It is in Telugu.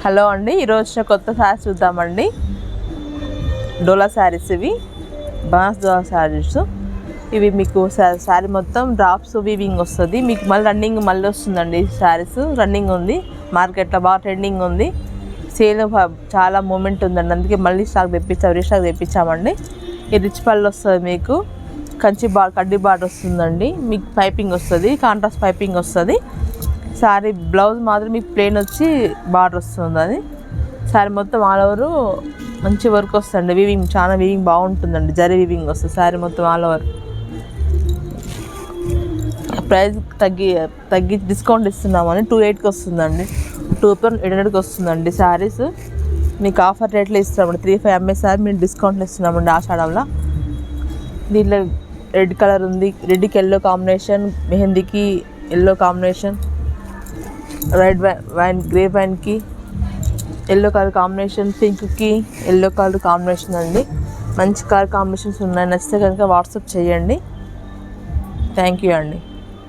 హలో అండి, ఈరోజు కొత్త శారీస్ చూద్దామండి. డోలా శారీస్, ఇవి బనాస్ డోలా శారీస్. ఇవి మీకు శారీ మొత్తం డ్రాప్స్ వీవింగ్ వస్తుంది. మీకు మళ్ళీ రన్నింగ్ మళ్ళీ వస్తుందండి. శారీస్ రన్నింగ్ ఉంది, మార్కెట్లో బాగా ట్రెండింగ్ ఉంది. సేల్ చాలా మూమెంట్ ఉందండి, అందుకే మళ్ళీ రీస్టాక్ తెప్పించామండి. ఈ రిచ్ పళ్ళు వస్తుంది, మీకు కడ్డీ బార్డర్ వస్తుందండి. మీకు పైపింగ్ వస్తుంది, కాంట్రాస్ట్ పైపింగ్ వస్తుంది. శారీ బ్లౌజ్ మాత్రం మీకు ప్లెయిన్ వచ్చి బార్డర్ వస్తుంది. అది శారీ మొత్తం ఆల్ ఓవర్ మంచి వర్క్ వస్తుంది. వీవింగ్ చాలా బాగుంటుందండి, జరీ వీవింగ్ వస్తుంది శారీ మొత్తం ఆల్ ఓవర్. ప్రైస్ తగ్గి డిస్కౌంట్ ఇస్తున్నామని 2,800కి వస్తుందండి. 2,800కి వస్తుందండి శారీస్. మీకు ఆఫర్ రేట్లో ఇస్తున్నామండి. 3,500 అమ్మేసారి మేము డిస్కౌంట్లు ఇస్తున్నామండి ఆషాఢంలో. దీంట్లో రెడ్ కలర్ ఉంది, రెడ్కి ఎల్లో కాంబినేషన్, మెహందీకి yellow combination, red wine grey వైన్కి ఎల్లో కలర్ కాంబినేషన్, పింక్కి ఎల్లో కలర్ కాంబినేషన్ అండి. మంచి కలర్ కాంబినేషన్స్ ఉన్నాయి. నచ్చితే కనుక వాట్సాప్ చేయండి. థ్యాంక్ యూ అండి.